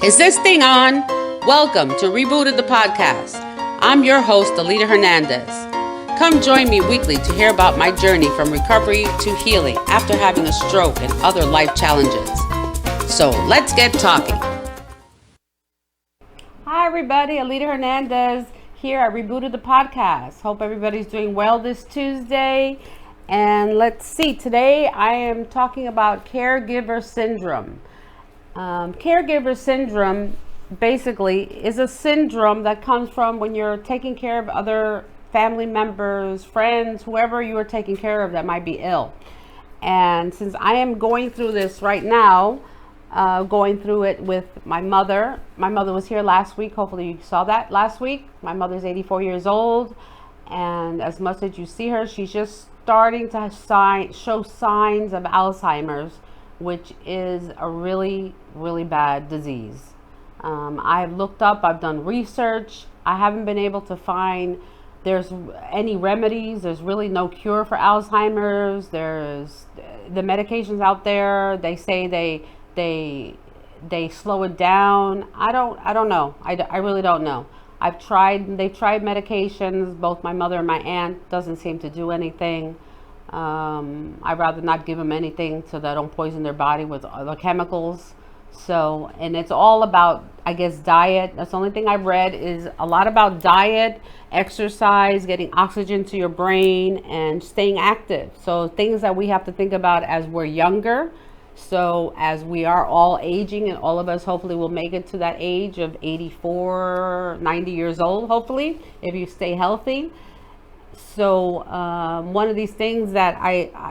Is this thing on? Welcome to Rebooted the Podcast. I'm your host, Alita Hernandez. Come join me weekly to hear about my journey from recovery to healing after having a stroke and other life challenges. So let's get talking. Hi everybody, Alita Hernandez here at Rebooted the Podcast. Hope everybody's doing well this Tuesday. And let's see, today I am talking about caregiver syndrome. Caregiver syndrome basically is a syndrome that comes from when you're taking care of other family members, friends, whoever you are taking care of that might be ill. And since I am going through this right now, going through it with my mother was here last week. Hopefully you saw that last week. My mother's 84 years old, and as much as you see her, she's just starting to show signs of Alzheimer's, which is a really, really bad disease. I've looked up, I've done research. I haven't been able to find there's any remedies. There's really no cure for Alzheimer's. There's the medications out there. They say they slow it down. I don't know. I really don't know. They've tried medications, both my mother and my aunt. Doesn't seem to do anything. I'd rather not give them anything so they don't poison their body with other chemicals. So, and it's all about, I guess, diet. That's the only thing I've read is a lot about diet, exercise, getting oxygen to your brain, and staying active. So things that we have to think about as we're younger. So as we are all aging, and all of us hopefully will make it to that age of 84, 90 years old, hopefully, if you stay healthy. So one of these things that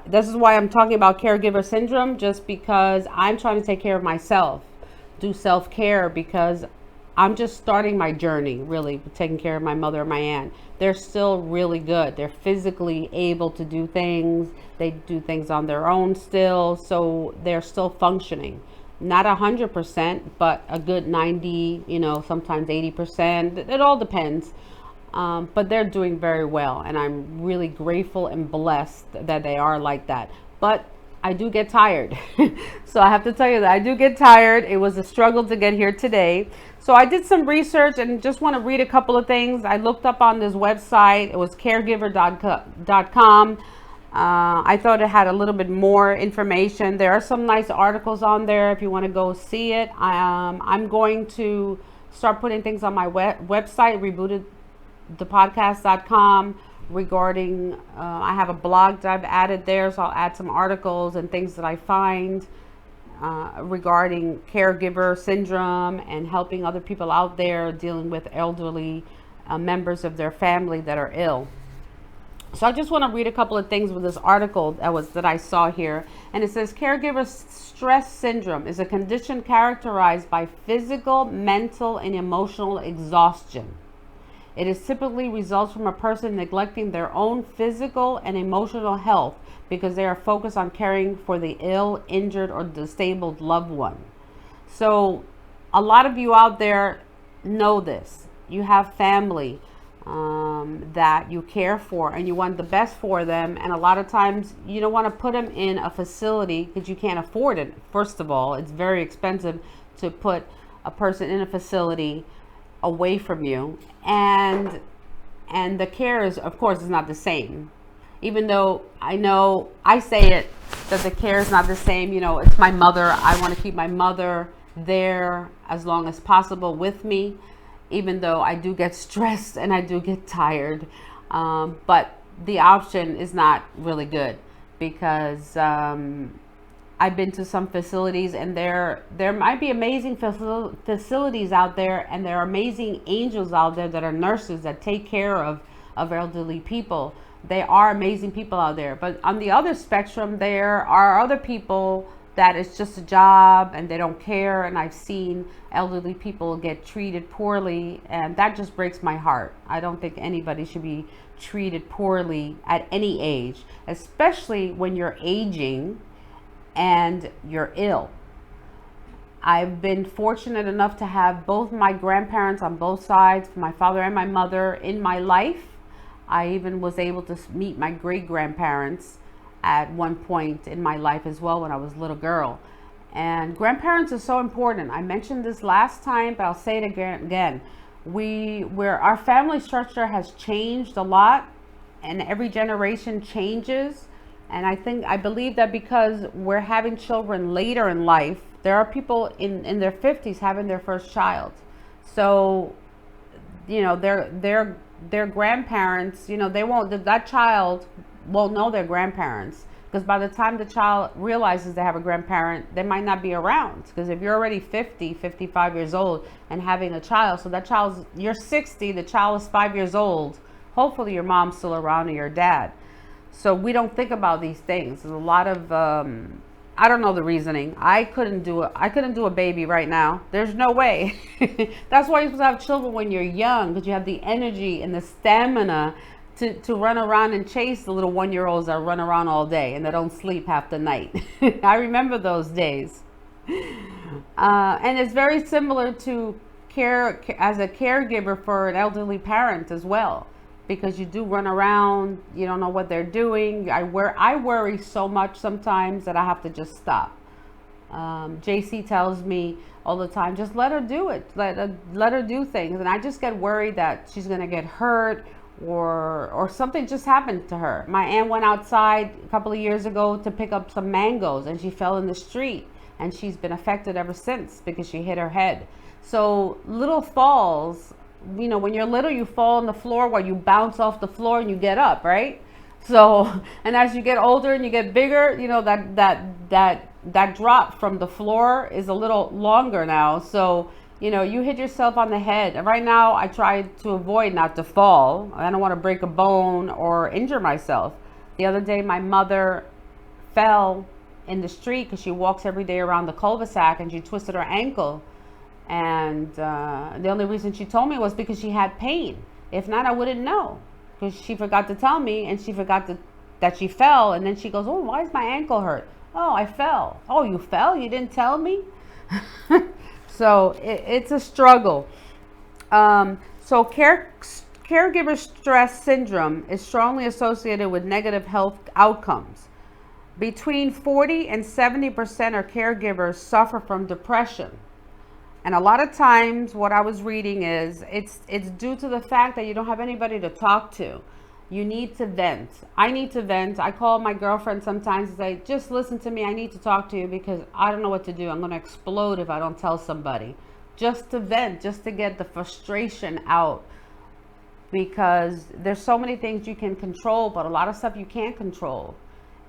this is why I'm talking about caregiver syndrome, just because I'm trying to take care of myself, do self-care, because I'm just starting my journey, really, taking care of my mother and my aunt. They're still really good. They're physically able to do things. They do things on their own still. So they're still functioning. Not 100%, but a good 90, sometimes 80%. It all depends. But they're doing very well, and I'm really grateful and blessed that they are like that. But I do get tired. So I have to tell you that I do get tired. It was a struggle to get here today. So I did some research and just want to read a couple of things. I looked up on this website. It was caregiver.com. I thought it had a little bit more information. There are some nice articles on there if you want to go see it. I'm going to start putting things on my website, rebootedthepodcast.com, regarding I have a blog that I've added there, so I'll add some articles and things that I find regarding caregiver syndrome and helping other people out there dealing with elderly members of their family that are ill. So I just want to read a couple of things with this article that I saw here, and it says caregiver stress syndrome is a condition characterized by physical, mental, and emotional exhaustion. It is typically results from a person neglecting their own physical and emotional health because they are focused on caring for the ill, injured, or disabled loved one. So a lot of you out there know this. You have family that you care for and you want the best for them. And a lot of times you don't want to put them in a facility because you can't afford it. First of all, it's very expensive to put a person in a facility away from you, and the care is, of course, is not the same. Even though I know I say it that the care is not the same. It's my mother. I want to keep my mother there as long as possible with me, even though I do get stressed and I do get tired. But the option is not really good because I've been to some facilities, and there might be amazing facilities out there, and there are amazing angels out there that are nurses that take care of elderly people. They are amazing people out there. But on the other spectrum, there are other people that it's just a job and they don't care. And I've seen elderly people get treated poorly, and that just breaks my heart. I don't think anybody should be treated poorly at any age, especially when you're aging and you're ill. I've been fortunate enough to have both my grandparents on both sides, my father and my mother, in my life. I even was able to meet my great grandparents at one point in my life as well when I was a little girl. And grandparents are so important. I mentioned this last time, but I'll say it again. Our family structure has changed a lot, and every generation changes. And I believe that because we're having children later in life, there are people in their 50s having their first child. So, their grandparents, that child won't know their grandparents, because by the time the child realizes they have a grandparent, they might not be around. Because if you're already 50, 55 years old and having a child, so you're 60, the child is 5 years old, hopefully your mom's still around or your dad. So we don't think about these things. There's a lot of, I don't know the reasoning. I couldn't do a baby right now. There's no way. That's why you're supposed to have children when you're young, because you have the energy and the stamina to run around and chase the little 1-year-olds that run around all day and they don't sleep half the night. I remember those days. And it's very similar to care as a caregiver for an elderly parent as well, because you do run around, you don't know what they're doing. I worry so much sometimes that I have to just stop. JC tells me all the time, just let her do it. Let her do things. And I just get worried that she's going to get hurt, or something just happened to her. My aunt went outside a couple of years ago to pick up some mangoes, and she fell in the street, and she's been affected ever since because she hit her head. So little falls, when you're little, you fall on the floor while you bounce off the floor and you get up, right? So, and as you get older and you get bigger, that drop from the floor is a little longer now. So, you hit yourself on the head. And right now I try to avoid not to fall. I don't want to break a bone or injure myself. The other day, my mother fell in the street because she walks every day around the cul-de-sac, and she twisted her ankle. And the only reason she told me was because she had pain. If not, I wouldn't know, because she forgot to tell me, and she forgot that she fell. And then she goes, oh, why is my ankle hurt? Oh, I fell. Oh, you fell? You didn't tell me? So it's a struggle. So caregiver stress syndrome is strongly associated with negative health outcomes. Between 40 and 70% of caregivers suffer from depression. And a lot of times what I was reading is it's due to the fact that you don't have anybody to talk to. You need to vent. I need to vent. I call my girlfriend sometimes and say, just listen to me. I need to talk to you because I don't know what to do. I'm going to explode if I don't tell somebody. Just to vent, just to get the frustration out. Because there's so many things you can control, but a lot of stuff you can't control.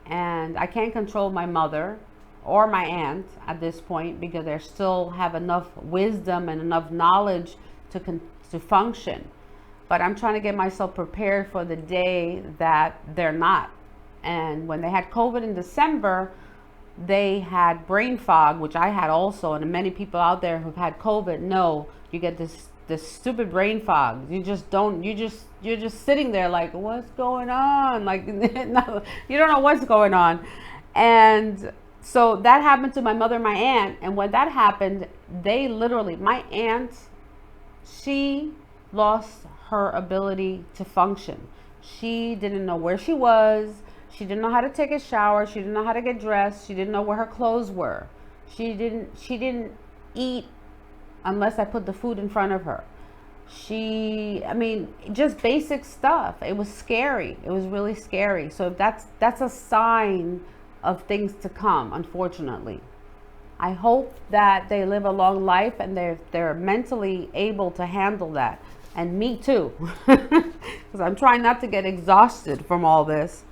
And I can't control my mother or my aunt at this point, because they still have enough wisdom and enough knowledge to function. But I'm trying to get myself prepared for the day that they're not. And when they had COVID in December, they had brain fog, which I had also, and many people out there who've had COVID know you get this stupid brain fog. You're just sitting there like, what's going on? Like, no, you don't know what's going on. And so that happened to my mother and my aunt. And when that happened, my aunt, she lost her ability to function. She didn't know where she was. She didn't know how to take a shower. She didn't know how to get dressed. She didn't know where her clothes were. She didn't eat unless I put the food in front of her. Just basic stuff. It was scary. It was really scary. So that's a sign of things to come, unfortunately. I hope that they live a long life and they're mentally able to handle that. And me too, because I'm trying not to get exhausted from all this.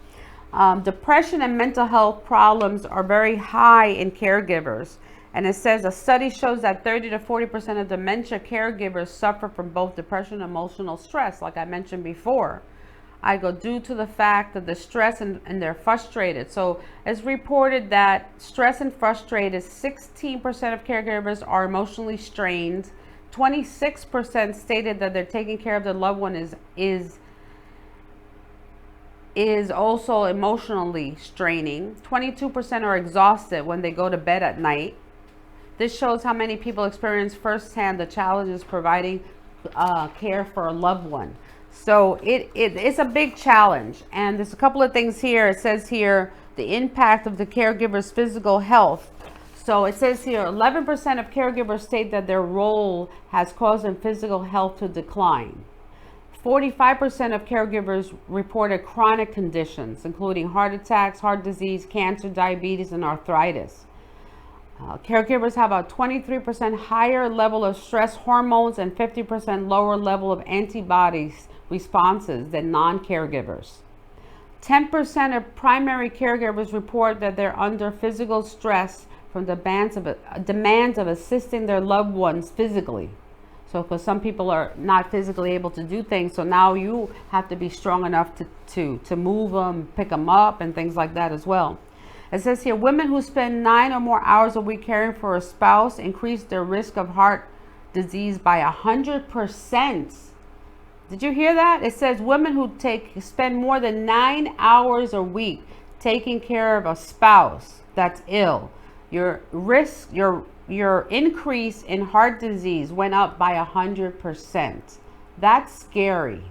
Depression and mental health problems are very high in caregivers. And it says a study shows that 30 to 40% of dementia caregivers suffer from both depression and emotional stress, like I mentioned before. I go due to the fact of the stress and they're frustrated. So it's reported that stress and frustrated, 16% of caregivers are emotionally strained. 26% stated that they're taking care of their loved one is also emotionally straining. 22% are exhausted when they go to bed at night. This shows how many people experience firsthand the challenges providing care for a loved one. So it's a big challenge. And there's a couple of things here. It says here, the impact of the caregiver's physical health. So it says here, 11% of caregivers state that their role has caused their physical health to decline. 45% of caregivers reported chronic conditions, including heart attacks, heart disease, cancer, diabetes, and arthritis. Caregivers have a 23% higher level of stress hormones and 50% lower level of antibodies responses than non-caregivers. 10% of primary caregivers report that they're under physical stress from the demands of assisting their loved ones physically. So because some people are not physically able to do things, so now you have to be strong enough to move them, pick them up, and things like that as well. It says here, women who spend 9 or more hours a week caring for a spouse increase their risk of heart disease by 100%. Did you hear that? It says women who spend more than 9 hours a week taking care of a spouse that's ill, your risk, your increase in heart disease went up by 100%. That's scary.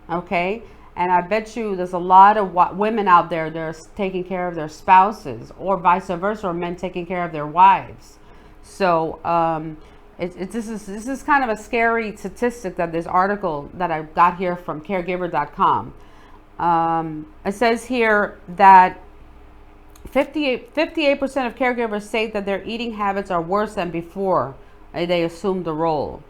Okay. And I bet you there's a lot of women out there that are taking care of their spouses, or vice versa, or men taking care of their wives. So this is kind of a scary statistic that this article that I got here from caregiver.com. It says here that 58% of caregivers say that their eating habits are worse than before they assumed the role.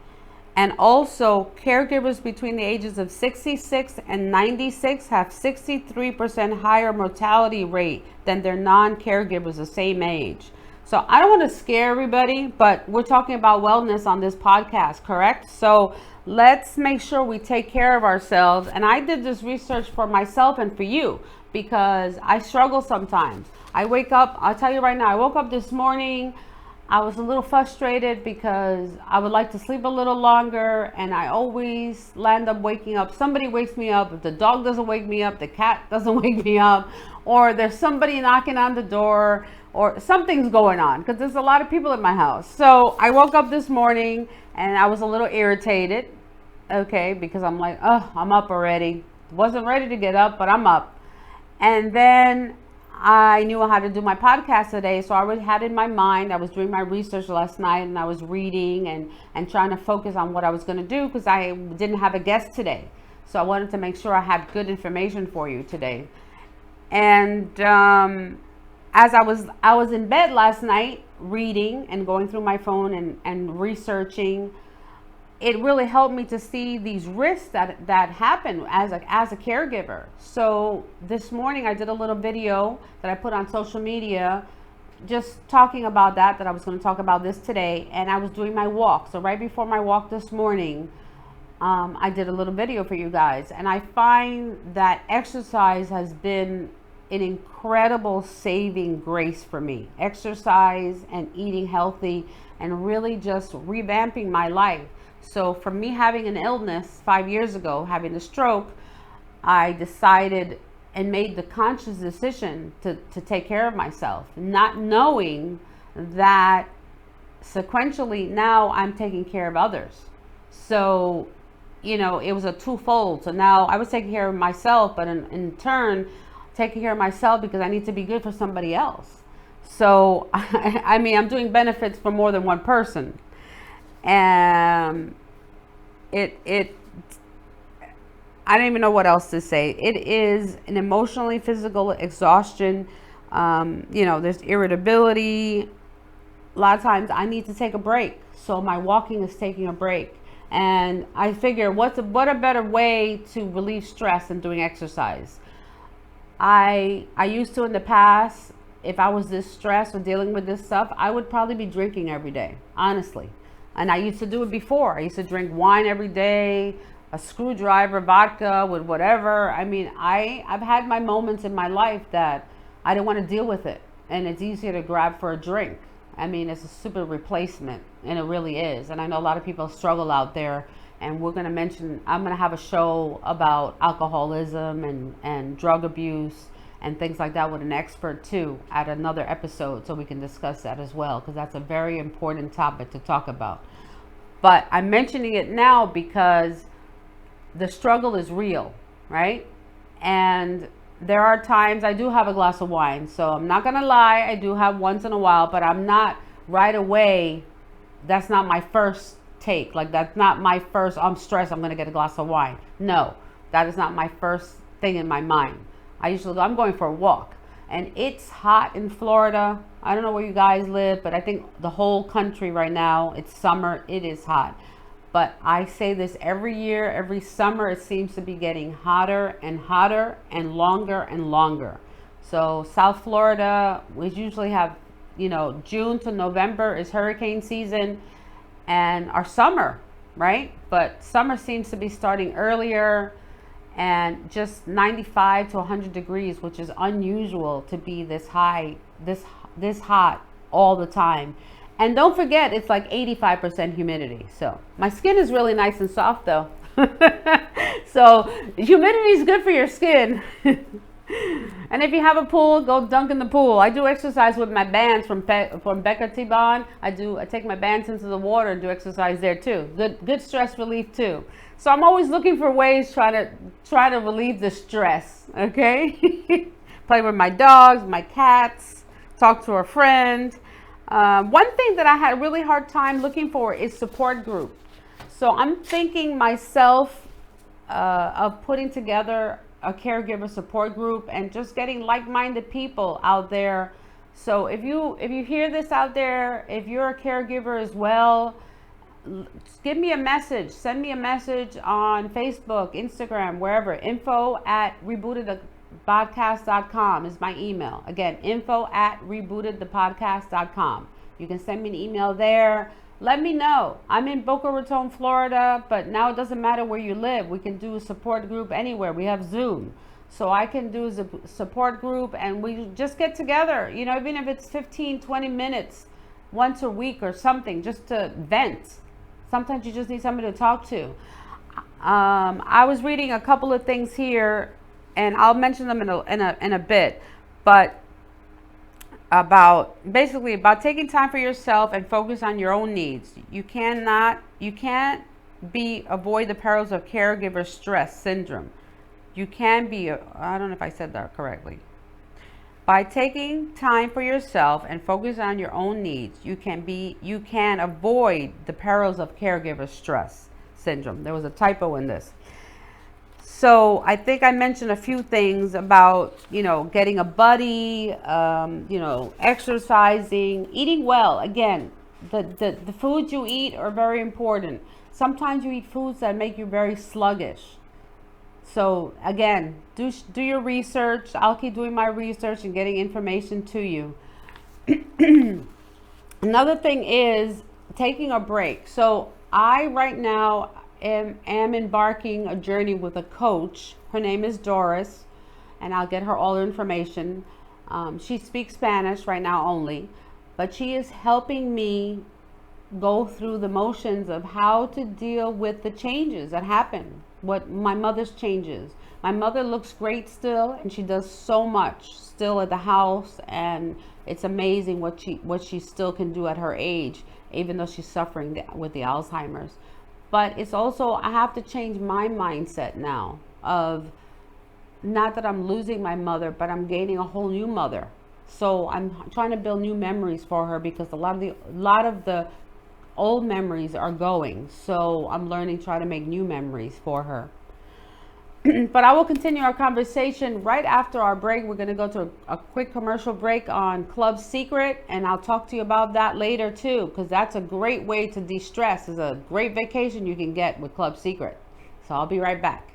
And also, caregivers between the ages of 66 and 96 have 63% higher mortality rate than their non-caregivers the same age. So I don't want to scare everybody, but we're talking about wellness on this podcast, correct? So let's make sure we take care of ourselves. And I did this research for myself and for you, because I struggle sometimes. I wake up, I'll tell you right now, I woke up this morning, I was a little frustrated because I would like to sleep a little longer, and I always land up waking up. Somebody wakes me up. If the dog doesn't wake me up, the cat doesn't wake me up, or there's somebody knocking on the door, or something's going on, because there's a lot of people in my house. So I woke up this morning and I was a little irritated, okay, because I'm like, oh, I'm up already. Wasn't ready to get up, but I'm up. And then I knew how to do my podcast today, so I already had it in my mind. I was doing my research last night, and I was reading and trying to focus on what I was going to do, because I didn't have a guest today. So I wanted to make sure I had good information for you today. And as I was in bed last night reading and going through my phone and researching, it really helped me to see these risks that happen as a caregiver. So this morning I did a little video that I put on social media just talking about that I was going to talk about this today. And I was doing my walk. So right before my walk this morning, I did a little video for you guys. And I find that exercise has been an incredible saving grace for me. Exercise and eating healthy and really just revamping my life. So for me having an illness 5 years ago, having a stroke, I decided and made the conscious decision to take care of myself, not knowing that sequentially now I'm taking care of others. So, you know, it was a twofold. So now I was taking care of myself, but in turn, taking care of myself because I need to be good for somebody else. So, I mean, I'm doing benefits for more than one person. And I don't even know what else to say. It is an emotionally physical exhaustion. You know, there's irritability. A lot of times I need to take a break. So my walking is taking a break. And I figure what a better way to relieve stress than doing exercise. I used to in the past, if I was this stressed or dealing with this stuff, I would probably be drinking every day, honestly. And I used to do it before. I used to drink wine every day, a screwdriver, vodka with whatever. I mean, I've had my moments in my life that I didn't want to deal with it. And it's easier to grab for a drink. I mean, it's a super replacement, and it really is. And I know a lot of people struggle out there. And I'm going to have a show about alcoholism and drug abuse and things like that with an expert too at another episode, so we can discuss that as well, because that's a very important topic to talk about. But I'm mentioning it now because the struggle is real, right? And there are times I do have a glass of wine. So I'm not going to lie. I do have once in a while, but I'm not right away. That's not my first take. Like, that's not my first, I'm stressed, I'm going to get a glass of wine. No, that is not my first thing in my mind. I usually go, I'm going for a walk. And it's hot in Florida. I don't know where you guys live, but I think the whole country right now, it's summer, it is hot. But I say this every year, every summer, it seems to be getting hotter and hotter and longer. So South Florida, we usually have, you know, June to November is hurricane season and our summer, right? But summer seems to be starting earlier, and just 95 to 100 degrees, which is unusual to be this high, this hot all the time. And don't forget, it's like 85% humidity. So my skin is really nice and soft though. So humidity is good for your skin. And if you have a pool, go dunk in the pool. I do exercise with my bands from Becca T-Bon. I take my bands into the water and do exercise there too. Good stress relief too. So I'm always looking for ways try to relieve the stress. Okay, play with my dogs, my cats, talk to a friend. One thing that I had a really hard time looking for is support group. So I'm thinking myself of putting together a caregiver support group and just getting like-minded people out there. So if you hear this out there, if you're a caregiver as well, give me a message, send me a message on Facebook, Instagram, wherever. info@rebootedthepodcast.com is my email. Again, info@rebootedthepodcast.com. You can send me an email there. Let me know. I'm in Boca Raton, Florida, but now it doesn't matter where you live. We can do a support group anywhere. We have Zoom. So I can do a support group and we just get together, you know, even if it's 15, 20 minutes once a week or something, just to vent. Sometimes you just need somebody to talk to. I was reading a couple of things here, and I'll mention them in a bit, but about taking time for yourself and focus on your own needs. You can't avoid the perils of caregiver stress syndrome. You can be, I don't know if I said that correctly. By taking time for yourself and focus on your own needs, you can avoid the perils of caregiver stress syndrome. There was a typo in this. So I think I mentioned a few things about, you know, getting a buddy, you know, exercising, eating well. Again, the foods you eat are very important. Sometimes you eat foods that make you very sluggish. So again, do your research. I'll keep doing my research and getting information to you. Another thing is taking a break. So I right now am embarking a journey with a coach. Her name is Doris, and I'll get her all the information. She speaks Spanish right now only, but she is helping me go through the motions of how to deal with the changes that happen. What my mother's changes. My mother looks great still, and she does so much still at the house, and it's amazing what she still can do at her age, even though she's suffering with the Alzheimer's. But it's also, I have to change my mindset now of not that I'm losing my mother, but I'm gaining a whole new mother. So I'm trying to build new memories for her, because a lot of the old memories are going. So I'm learning, try to make new memories for her. But I will continue our conversation right after our break. We're going to go to a quick commercial break on Club Secret, and I'll talk to you about that later too, because that's a great way to de-stress. It's a great vacation you can get with Club Secret. So I'll be right back.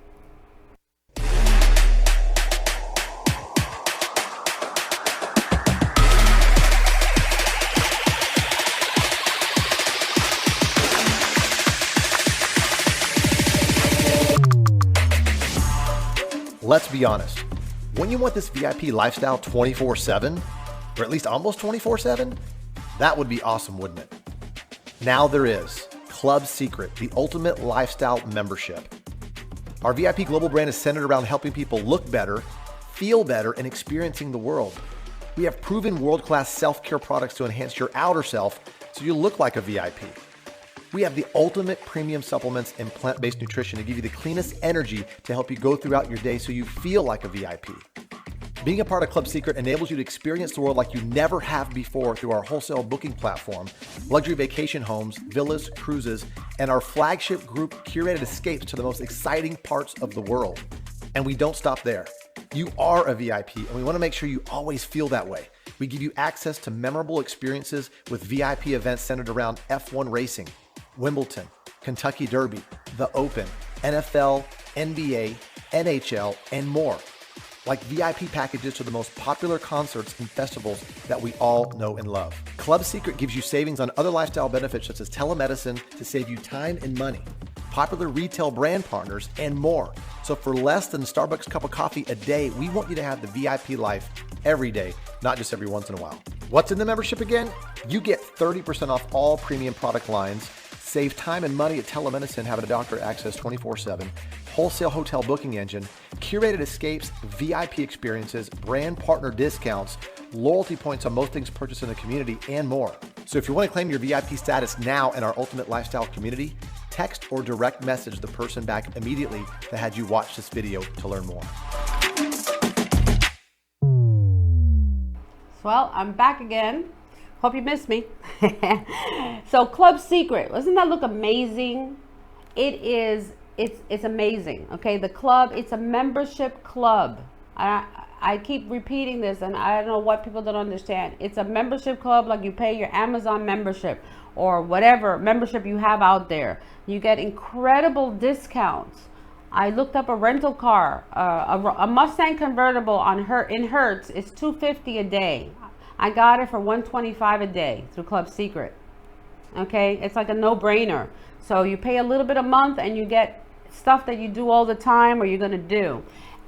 Let's be honest, when you want this VIP lifestyle 24/7, or at least almost 24/7, that would be awesome, wouldn't it? Now there is Club Secret, the ultimate lifestyle membership. Our VIP global brand is centered around helping people look better, feel better, and experiencing the world. We have proven world-class self-care products to enhance your outer self so you look like a VIP. We have the ultimate premium supplements and plant-based nutrition to give you the cleanest energy to help you go throughout your day so you feel like a VIP. Being a part of Club Secret enables you to experience the world like you never have before through our wholesale booking platform, luxury vacation homes, villas, cruises, and our flagship group curated escapes to the most exciting parts of the world. And we don't stop there. You are a VIP, and we want to make sure you always feel that way. We give you access to memorable experiences with VIP events centered around F1 racing, Wimbledon, Kentucky Derby, the Open, NFL, NBA, NHL, and more. Like VIP packages to the most popular concerts and festivals that we all know and love. Club Secret gives you savings on other lifestyle benefits such as telemedicine to save you time and money, popular retail brand partners, and more. So for less than a Starbucks cup of coffee a day, we want you to have the VIP life every day, not just every once in a while. What's in the membership again? You get 30% off all premium product lines, save time and money at telemedicine, having a doctor access 24/7, wholesale hotel booking engine, curated escapes, VIP experiences, brand partner discounts, loyalty points on most things purchased in the community, and more. So if you want to claim your VIP status now in our Ultimate Lifestyle community, text or direct message the person back immediately that had you watch this video to learn more. Well, I'm back again. Hope you missed me. So Club Secret, doesn't that look amazing? It's amazing. Okay, the club, it's a membership club. I keep repeating this, and I don't know what people don't understand. It's a membership club like you pay your Amazon membership or whatever membership you have out there. You get incredible discounts. I looked up a rental car, a Mustang convertible in Hertz is $250 a day. I got it for $125 a day through Club Secret. Okay, it's like a no-brainer. So you pay a little bit a month and you get stuff that you do all the time or you're gonna do.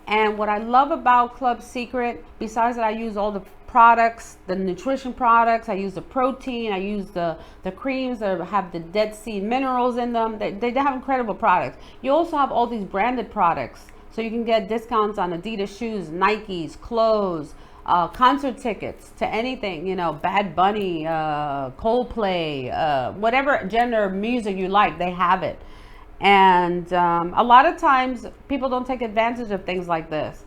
And what I love about Club Secret, besides that I use all the products, the nutrition products, I use the protein, I use the creams that have the Dead Sea minerals in them. They have incredible products. You also have all these branded products. So you can get discounts on Adidas shoes, Nikes, clothes, concert tickets to anything, you know, Bad Bunny, Coldplay, whatever genre of music you like, they have it. And a lot of times people don't take advantage of things like this.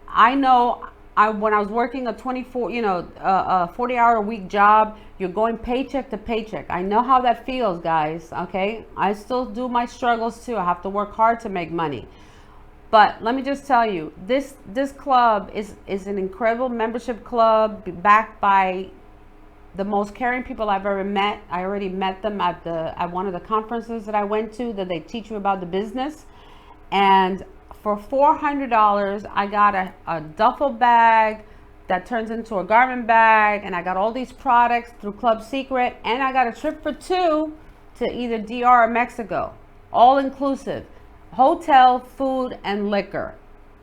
I know when I was working a 40-hour-a-week job, you're going paycheck to paycheck. I know how that feels, guys, okay? I still do my struggles too. I have to work hard to make money. But let me just tell you, this club is an incredible membership club backed by the most caring people I've ever met. I already met them at one of the conferences that I went to that they teach you about the business. And for $400, I got a duffel bag that turns into a garment bag, and I got all these products through Club Secret, and I got a trip for two to either DR or Mexico, all inclusive. Hotel, food, and liquor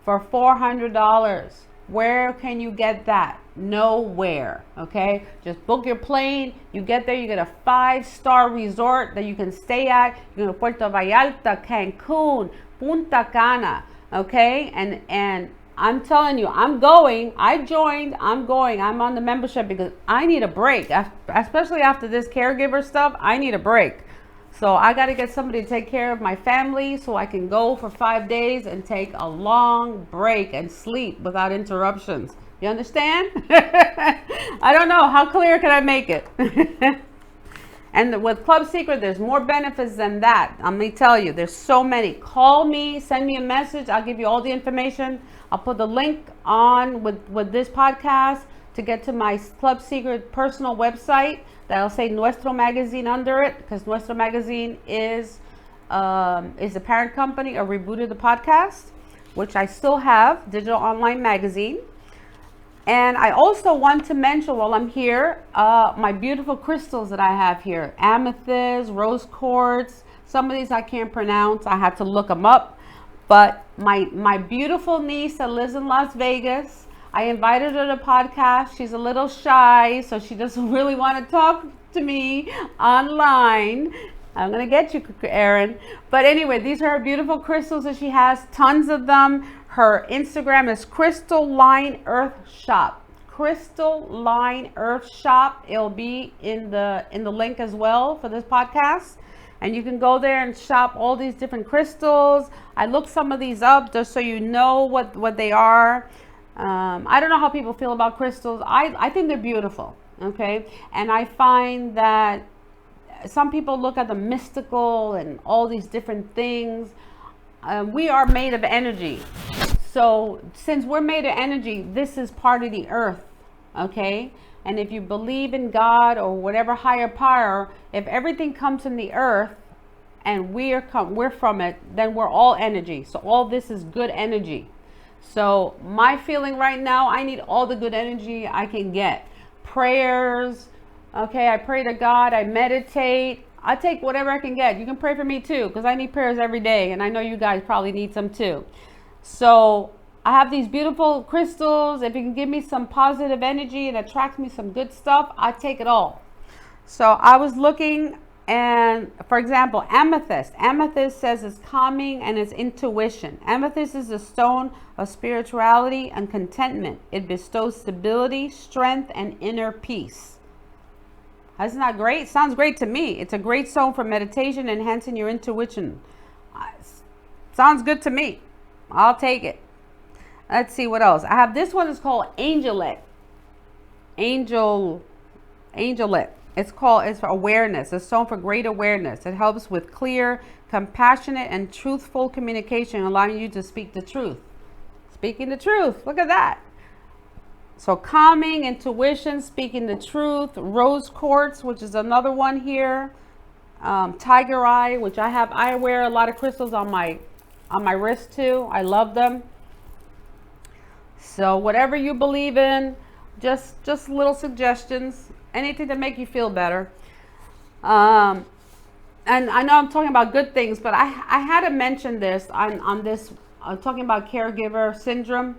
for $400. Where can you get that? Nowhere. Okay, just book your plane. You get there, you get a 5-star resort that you can stay at. You go to Puerto Vallarta, Cancun, Punta Cana. Okay, and I'm telling you, I'm going. I joined. I'm going. I'm on the membership because I need a break, especially after this caregiver stuff. I need a break. So I got to get somebody to take care of my family so I can go for 5 days and take a long break and sleep without interruptions. You understand? I don't know. How clear can I make it? And with Club Secret, there's more benefits than that. Let me tell you, there's so many. Call me, send me a message. I'll give you all the information. I'll put the link on with this podcast to get to my Club Secret personal website. That'll say Nuestro Magazine under it, because Nuestro Magazine is the parent company of Rebooted the Podcast, which I still have, digital online magazine. And I also want to mention while I'm here, my beautiful crystals that I have here. Amethyst, rose quartz. Some of these I can't pronounce. I had to look them up. But my beautiful niece that lives in Las Vegas, I invited her to the podcast. She's a little shy, so she doesn't really want to talk to me online. I'm going to get you, Erin. But anyway, these are her beautiful crystals that she has, tons of them. Her Instagram is Crystal Line Earth Shop. Crystal Line Earth Shop. It'll be in the link as well for this podcast. And you can go there and shop all these different crystals. I looked some of these up just so you know what they are. I don't know how people feel about crystals. I think they're beautiful, okay? And I find that some people look at the mystical and all these different things. We are made of energy. So since we're made of energy, this is part of the earth, okay? And if you believe in God or whatever higher power, if everything comes from the earth and we're from it, then we're all energy. So all this is good energy. So my feeling right now, I need all the good energy I can get. Prayers, okay, I pray to God, I meditate. I take whatever I can get. You can pray for me too, because I need prayers every day, and I know you guys probably need some too. So I have these beautiful crystals. If you can give me some positive energy and attract me some good stuff, I take it all. So I was looking, and for example, amethyst. Amethyst says it's calming and it's intuition. Amethyst is a stone of spirituality and contentment. It bestows stability, strength, and inner peace. That's not great? Sounds great to me. It's a great stone for meditation, enhancing your intuition. Sounds good to me. I'll take it. Let's see what else. I have this one. Is called angelet. Angelet. It's for awareness. It's stone for great awareness. It helps with clear, compassionate, and truthful communication, allowing you to speak the truth. Speaking the truth. Look at that. So calming, intuition, speaking the truth. Rose quartz, which is another one here. Tiger eye, which I have. I wear a lot of crystals on my wrist too. I love them. So whatever you believe in, just little suggestions. Anything to make you feel better. And I know I'm talking about good things, but I had to mention this on this. Talking about caregiver syndrome.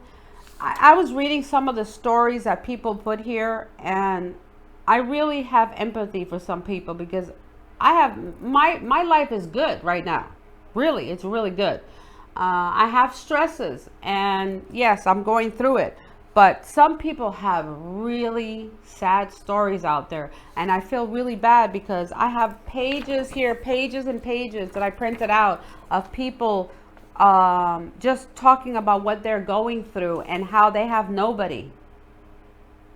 I was reading some of the stories that people put here, and I really have empathy for some people, because I have my life is good right now. Really, it's really good. I have stresses, and yes, I'm going through it. But some people have really sad stories out there, and I feel really bad because I have pages here, pages and pages that I printed out of people just talking about what they're going through and how they have nobody.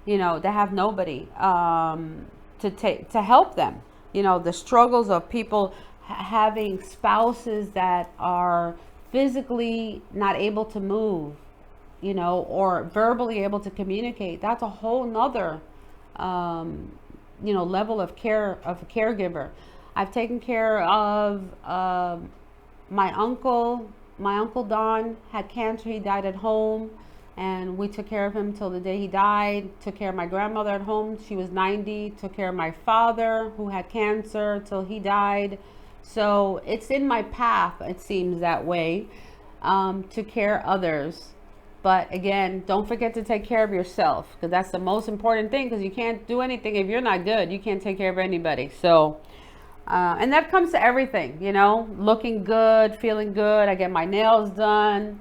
You know, they have nobody to help them. You know, the struggles of people having spouses that are physically not able to move, you know, or verbally able to communicate. That's a whole nother, you know, level of care of a caregiver. I've taken care of my uncle. My uncle Don had cancer. He died at home, and we took care of him till the day he died. Took care of my grandmother at home. She was 90. Took care of my father, who had cancer, till he died. So it's in my path, it seems that way, to care others. But again, don't forget to take care of yourself, because that's the most important thing, because you can't do anything if you're not good. You can't take care of anybody. So, and that comes to everything, you know, looking good, feeling good. I get my nails done.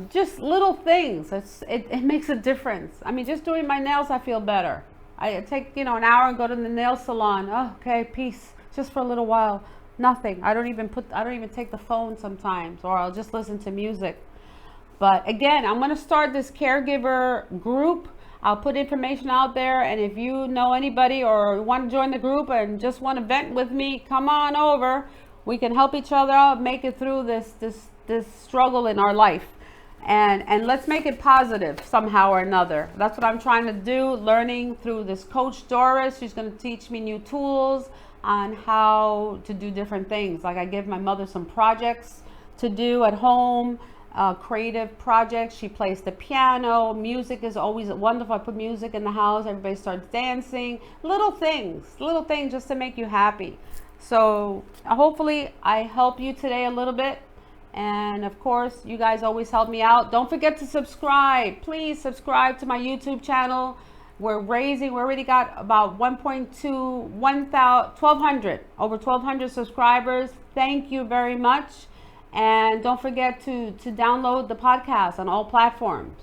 Just little things. It makes a difference. I mean, just doing my nails, I feel better. I take, you know, an hour and go to the nail salon. Oh, okay, peace. Just for a little while. Nothing. I don't even take the phone sometimes, or I'll just listen to music. But again, I'm going to start this caregiver group. I'll put information out there, and if you know anybody or want to join the group and just want to vent with me, come on over. We can help each other out, make it through this struggle in our life, and let's make it positive somehow or another. That's what I'm trying to do, learning through this coach Doris. She's going to teach me new tools on how to do different things. Like I give my mother some projects to do at home, creative projects. She plays the piano. Music is always wonderful. I put music in the house. Everybody starts dancing. Little things just to make you happy. So hopefully I help you today a little bit. And of course, you guys always help me out. Don't forget to subscribe. Please subscribe to my YouTube channel. We already got about 1,200, over 1,200 subscribers. Thank you very much. And don't forget to download the podcast on all platforms.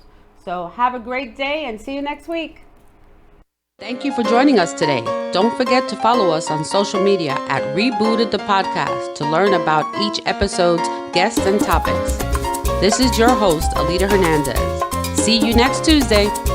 So have a great day and see you next week. Thank you for joining us today. Don't forget to follow us on social media at Rebooted the Podcast to learn about each episode's guests and topics. This is your host, Alita Hernandez. See you next Tuesday.